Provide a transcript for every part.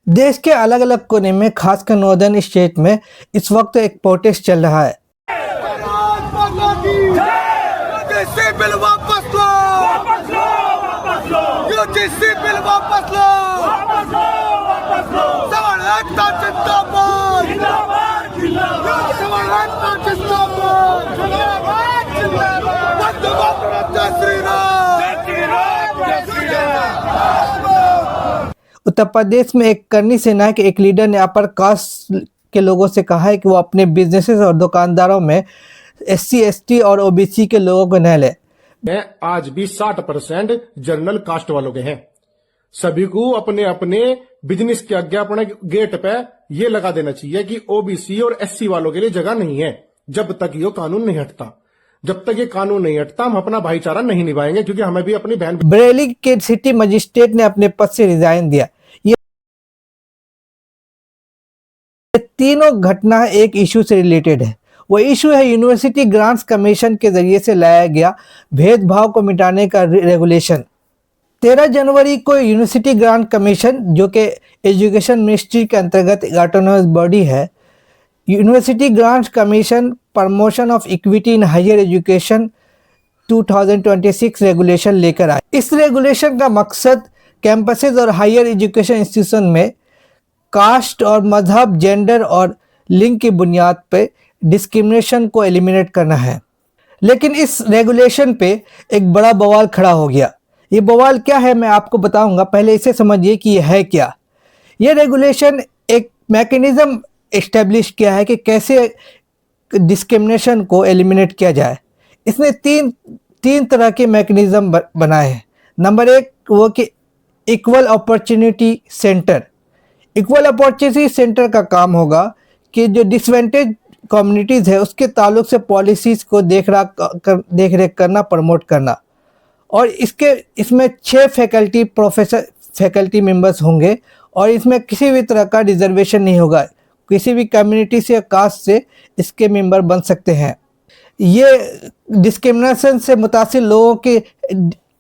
देश के अलग अलग कोने में खासकर नॉर्दर्न स्टेट में इस वक्त एक प्रोटेस्ट चल रहा है। यूजीसी बिल वापस लो, यूजीसी बिल वापस लो, समानता जिंदाबाद, समानता जिंदाबाद, वंदे मातरम, जय श्री राम, जय श्री राम। उत्तर प्रदेश में एक करनी सेना के एक लीडर ने अपर कास्ट के लोगों से कहा है कि वो अपने बिजनेसेस और दुकानदारों में SC ST और OBC के लोगों को न ले। आज भी 60% जनरल कास्ट वालों के हैं। सभी को अपने अपने बिजनेस के आगे अपने गेट पे ये लगा देना चाहिए कि OBC और SC वालों के लिए जगह नहीं है जब तक ये कानून नहीं हटता। जब तक ये कानून नहीं हटता हम अपना भाईचारा नहीं निभाएंगे, क्योंकि हमें भी अपनी बहन। बरेली के सिटी मजिस्ट्रेट ने अपने पद से रिजाइन दिया। ये तीनों घटना एक इशू से रिलेटेड है। वो इशू है यूनिवर्सिटी ग्रांट्स कमीशन के जरिए से लाया गया भेदभाव को मिटाने का रेगुलेशन। 13 जनवरी को यूनिवर्सिटी ग्रांट कमीशन, जो कि एजुकेशन मिनिस्ट्री के अंतर्गत एक ऑटोनोमस बॉडी है, university grants commission promotion of equity in higher education 2026 regulation लेकर आए। इस रेगुलेशन का मकसद कैंपसेस और हायर एजुकेशन इंस्टीट्यूशन में कास्ट और मजहब, जेंडर और लिंग की बुनियाद पर डिस्क्रिमिनेशन को एलिमिनेट करना है। लेकिन इस रेगुलेशन पे एक बड़ा बवाल खड़ा हो गया। ये बवाल क्या है मैं आपको बताऊंगा, पहले इसे समझिए कि ये है क्या। ये रेगुलेशन एक मैकेनिज्म एस्टेब्लिश किया है कि कैसे डिस्क्रिमिनेशन को एलिमिनेट किया जाए। इसने तीन तरह के मैकेनिज्म बनाए हैं। नंबर 1 वो कि equal opportunity centre. Equal opportunity centre का काम होगा कि जो डिसएडवांटेज कम्युनिटीज़ है उसके ताल्लुक से पॉलिसीज़ को देख रेख करना, प्रमोट करना। और इसमें 6 फैकल्टी मेंबर्स होंगे और इसमें किसी भी तरह का रिजर्वेशन नहीं होगा। किसी भी कम्युनिटी से या कास्ट से इसके मेंबर बन सकते हैं। ये डिस्क्रिमिनेशन से मुतासिर लोगों की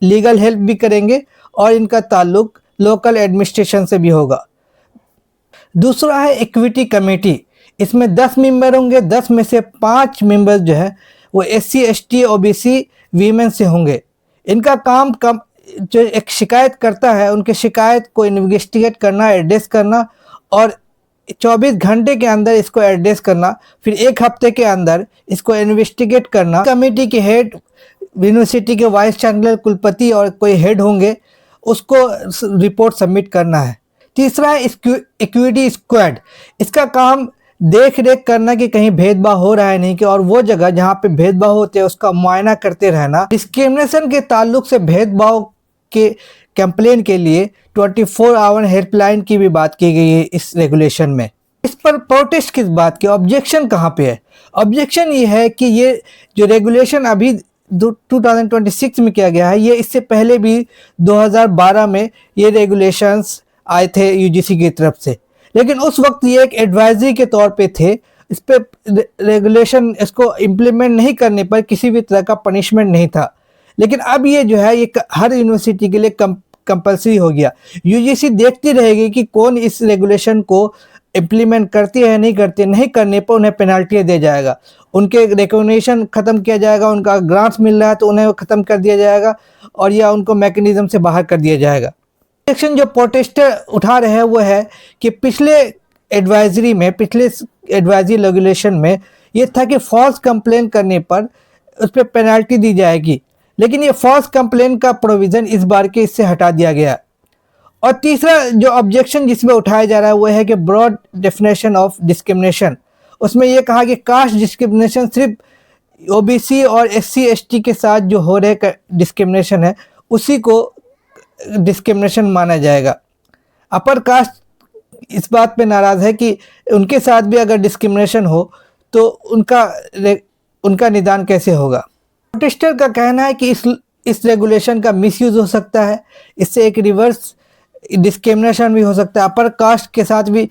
लीगल हेल्प भी करेंगे और इनका ताल्लुक लोकल एडमिनिस्ट्रेशन से भी होगा। दूसरा है इक्विटी कमेटी। इसमें 10 मेंबर होंगे। 10 में से 5 मेंबर जो है वो SC ST OBC वीमेन से होंगे। इनका काम जो एक शिकायत करता है उनके शिकायत को इन्वेस्टिगेट करना, एड्रेस करना और 24 घंटे के अंदर इसको एड्रेस करना, फिर 1 हफ्ते के अंदर इसको इन्वेस्टिगेट करना। कमेटी के हेड यूनिवर्सिटी के वाइस चांसलर, कुलपति और कोई हेड होंगे, उसको रिपोर्ट सबमिट करना है। तीसरा है इक्विटी स्क्वाड। इसका काम देख रेख करना कि कहीं भेदभाव हो रहा है नहीं कि, और वो जगह जहाँ पे भेदभाव होते हैं उसका मुआयना करते रहना। डिस्क्रिमिनेशन के ताल्लुक से भेदभाव के कंप्लेन के लिए 24 आवर हेल्पलाइन की भी बात की गई है इस रेगुलेशन में। इस पर प्रोटेस्ट किस बात की, ऑब्जेक्शन कहाँ पे है? ऑब्जेक्शन ये है कि ये जो रेगुलेशन अभी 2026 में किया गया है, ये इससे पहले भी 2012 में ये रेगुलेशंस आए थे UGC की तरफ से, लेकिन उस वक्त ये एक एडवाइजरी के तौर पे थे। इस पे रेगुलेशन इसको इम्प्लीमेंट नहीं करने पर किसी भी तरह का पनिशमेंट नहीं था। लेकिन अब ये जो है ये हर यूनिवर्सिटी के लिए कंपलसरी हो गया। UGC देखती रहेगी कि कौन इस रेगुलेशन को इम्प्लीमेंट करती है नहीं करती। नहीं करने पर उन्हें पेनल्टी दे जाएगा, उनके रिकॉग्निशन ख़त्म किया जाएगा, उनका ग्रांट्स मिल रहा है तो उन्हें ख़त्म कर दिया जाएगा और या उनको मैकेनिज्म से बाहर कर दिया जाएगा। सेक्शन जो प्रोटेस्टर उठा रहे हैं वो है कि पिछले एडवाइजरी रेगुलेशन में ये था कि फॉल्स कंप्लेन करने पर उस पर पेनल्टी दी जाएगी, लेकिन ये फॉल्स कंप्लेन का प्रोविज़न इस बार के इससे हटा दिया गया। और तीसरा जो ऑब्जेक्शन जिसमें उठाया जा रहा है वो है कि ब्रॉड डेफिनेशन ऑफ डिस्क्रिमिनेशन। उसमें यह कहा कि कास्ट डिस्क्रिमिनेशन सिर्फ OBC और SC ST के साथ जो हो रहे डिस्क्रिमिनेशन है उसी को डिस्क्रिमिनेशन माना जाएगा। अपर कास्ट इस बात पे नाराज़ है कि उनके साथ भी अगर डिस्क्रिमिनेशन हो तो उनका निदान कैसे होगा। प्रोटेस्टर का कहना है कि इस रेगुलेशन का मिसयूज़ हो सकता है, इससे एक रिवर्स डिस्क्रिमिनेशन भी हो सकता है, अपर कास्ट के साथ भी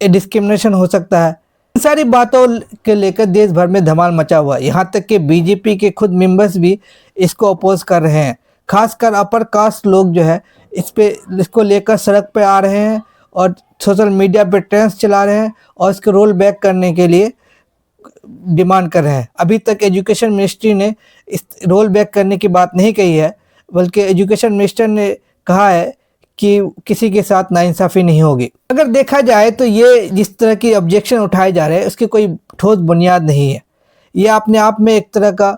डिस्क्रिमिनेशन हो सकता है। इन सारी बातों के लेकर देश भर में धमाल मचा हुआ है। यहाँ तक कि BJP के खुद मेंबर्स भी इसको अपोज कर रहे हैं। खासकर अपर कास्ट लोग जो है इसको लेकर सड़क पे आ रहे हैं और सोशल मीडिया पे ट्रेंड्स चला रहे हैं और इसको रोल बैक करने के लिए डिमांड कर रहे हैं। अभी तक एजुकेशन मिनिस्ट्री ने इस रोल बैक करने की बात नहीं कही है, बल्कि एजुकेशन मिनिस्टर ने कहा है कि किसी के साथ नाइंसाफ़ी नहीं होगी। अगर देखा जाए तो ये जिस तरह की ऑब्जेक्शन उठाए जा रहे हैं उसकी कोई ठोस बुनियाद नहीं है। ये अपने आप में एक तरह का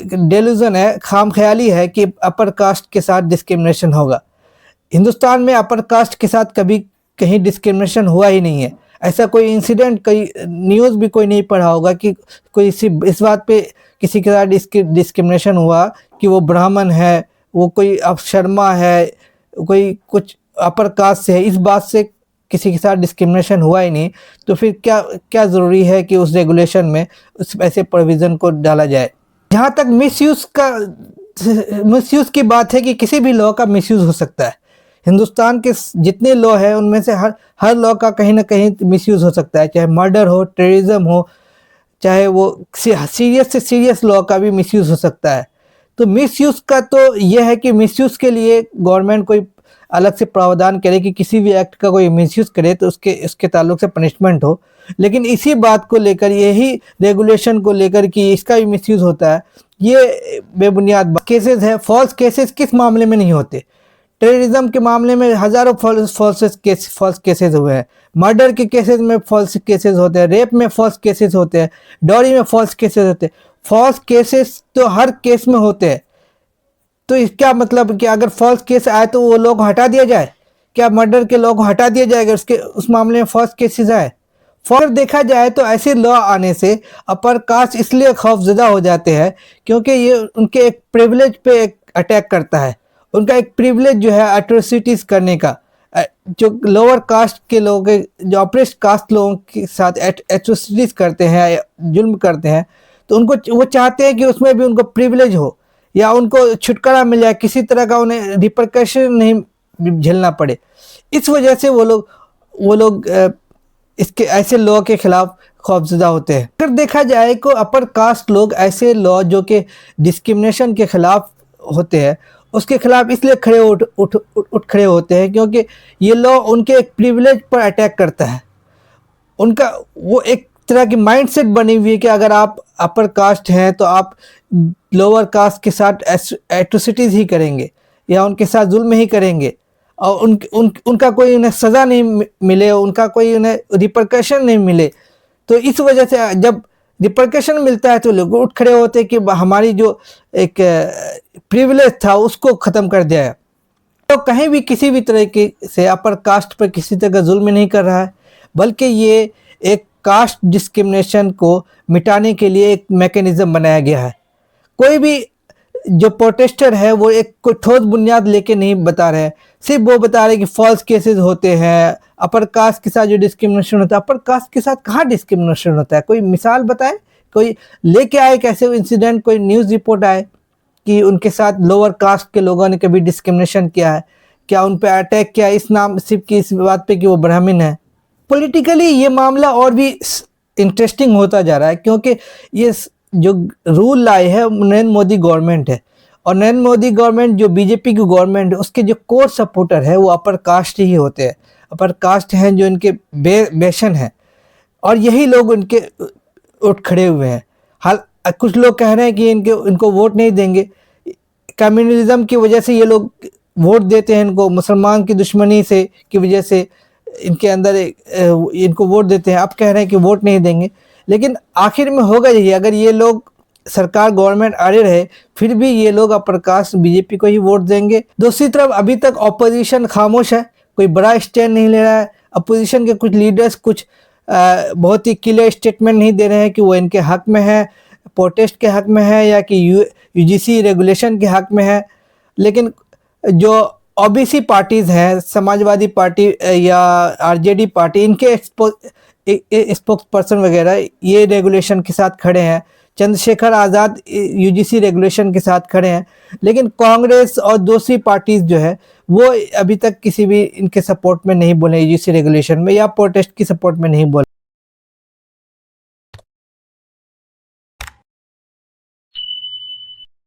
डेल्यूजन है, खामख्याली है कि अपर कास्ट के साथ डिस्क्रिमिनेशन होगा। हिंदुस्तान में अपर कास्ट के साथ कभी कहीं डिस्क्रिमिनेशन हुआ ही नहीं है। ऐसा कोई इंसिडेंट, कोई न्यूज़ भी कोई नहीं पढ़ा होगा कि कोई इस बात पे किसी के साथ डिस्क्रिमिनेशन हुआ कि वो ब्राह्मण है, वो कोई शर्मा है, कोई कुछ अपर कास्ट से है, इस बात से किसी के साथ डिस्क्रिमिनेशन हुआ ही नहीं। तो फिर क्या ज़रूरी है कि उस रेगुलेशन में उस ऐसे प्रोविज़न को डाला जाए। जहाँ तक मिसयूज़ की बात है कि किसी भी लॉ का मिसयूज़ हो सकता है। हिंदुस्तान के जितने लॉ हैं उनमें से हर लॉ का कहीं ना कहीं मिसयूज़ हो सकता है, चाहे मर्डर हो, टेररिज्म हो, चाहे वो सीरियस से सीरियस लॉ का भी मिसयूज़ हो सकता है। तो मिसयूज़ का तो यह है कि मिसयूज़ के लिए गवर्नमेंट कोई अलग से प्रावधान करे कि किसी भी एक्ट का कोई मिसयूज़ करे तो उसके ताल्लुक से पनिशमेंट हो। लेकिन इसी बात को लेकर, यही रेगुलेशन को लेकर कि इसका भी मिसयूज़ होता है, ये बेबुनियाद केसेस है। फॉल्स केसेस किस मामले में नहीं होते? टेररिज्म के मामले में हज़ारों फॉल्स केसेस हुए हैं, मर्डर के केसेस में फॉल्स केसेस होते हैं, रेप में फॉल्स केसेस होते हैं, डॉरी में फॉल्स केसेस होते हैं। फॉल्स केसेस तो हर केस में होते हैं। तो इसका मतलब कि अगर फॉल्स केस आए तो वो लोग हटा दिया जाए? क्या मर्डर के लोग हटा दिया जाएगा उस मामले में फॉल्स केसेस आए? फॉर देखा जाए तो ऐसे लॉ आने से अपर कास्ट इसलिए खौफजदा हो जाते हैं क्योंकि ये उनके एक प्रिविलेज पे अटैक करता है। उनका एक प्रिविलेज जो है एट्रोसिटीज़ करने का, जो लोअर कास्ट के लोग, जो अप्रेस्ड कास्ट लोगों के साथ एट्रोसिटीज़ करते हैं, जुल्म करते हैं, तो उनको वो चाहते हैं कि उसमें भी उनको प्रिविलेज हो या उनको छुटकारा मिल जाए, किसी तरह का उन्हें रिपरकशन नहीं झेलना पड़े। इस वजह से वो लोग इसके ऐसे लॉ के खिलाफ खौफजदा होते हैं। अगर देखा जाए तो अपर कास्ट लोग ऐसे लॉ जो कि डिस्क्रिमिनेशन के खिलाफ होते हैं उसके खिलाफ इसलिए खड़े होते हैं क्योंकि ये लॉ उनके एक प्रिविलेज पर अटैक करता है। उनका वो एक तरह की माइंडसेट बनी हुई है कि अगर आप अपर कास्ट हैं तो आप लोअर कास्ट के साथ एट्रोसिटीज़ ही करेंगे या उनके साथ जुल्म ही करेंगे और उनका कोई उन्हें सज़ा नहीं मिले, उनका कोई उन्हें रिपरकशन नहीं मिले। तो इस वजह से जब रिपरकशन मिलता है तो लोग उठ खड़े होते हैं कि हमारी जो एक प्रिविलेज था उसको ख़त्म कर दिया है। तो कहीं भी किसी भी तरीके से अपर कास्ट पर किसी तरह का जुल्म नहीं कर रहा है, बल्कि ये एक कास्ट डिस्क्रिमिनेशन को मिटाने के लिए एक मैकेनिज़्म बनाया गया है। कोई भी जो प्रोटेस्टर है वो एक कोई ठोस बुनियाद लेके नहीं बता रहे हैं, सिर्फ वो बता रहे हैं कि फॉल्स केसेस होते हैं, अपर कास्ट के साथ जो डिस्क्रिमिनेशन होता है। अपर कास्ट के साथ कहाँ डिस्क्रिमिनेशन होता है? कोई मिसाल बताए, कोई लेके आए कैसे इंसिडेंट, कोई न्यूज़ रिपोर्ट आए कि उनके साथ लोअर कास्ट के लोगों ने कभी डिस्क्रिमिनेशन किया है, क्या उन पर अटैक किया इस नाम सिर्फ की इस बात पे कि वो ब्राह्मण है। पॉलिटिकली ये मामला और भी इंटरेस्टिंग होता जा रहा है क्योंकि ये जो रूल लाए है नरेंद्र मोदी गवर्नमेंट है और नरेंद्र मोदी गवर्नमेंट जो बीजेपी की गवर्नमेंट है उसके जो कोर सपोर्टर है वो अपर कास्ट ही होते हैं। अपर कास्ट हैं जो इनके बेशन हैं और यही लोग उनके उठ खड़े हुए हैं। हाल कुछ लोग कह रहे हैं कि इनको वोट नहीं देंगे, कम्युनलिज्म की वजह से ये लोग वोट देते हैं इनको, मुसलमान की दुश्मनी से की वजह से इनके अंदर इनको वोट देते हैं। अब कह रहे हैं कि वोट नहीं देंगे, लेकिन आखिर में होगा यही, अगर ये लोग सरकार गवर्नमेंट अड़े रहे फिर भी ये लोग अपर कास्ट बीजेपी को ही वोट देंगे। दूसरी तरफ अभी तक ऑपोजिशन खामोश है, कोई बड़ा स्टैंड नहीं ले रहा है। अपोजिशन के कुछ लीडर्स कुछ बहुत ही क्लियर स्टेटमेंट नहीं दे रहे हैं कि वो इनके हक में है, प्रोटेस्ट के हक में है या कि यूजीसी रेगुलेशन के हक में है। लेकिन जो ओबीसी पार्टीज़ हैं, समाजवादी पार्टी या आरजेडी पार्टी, इनके स्पोक्स पर्सन वगैरह ये रेगुलेशन के साथ खड़े हैं। चंद्रशेखर आज़ाद यूजीसी रेगुलेशन के साथ खड़े हैं, लेकिन कांग्रेस और दूसरी पार्टीज़ जो है वो अभी तक किसी भी इनके सपोर्ट में नहीं बोले, यूजीसी रेगुलेशन में या प्रोटेस्ट की सपोर्ट में नहीं बोले।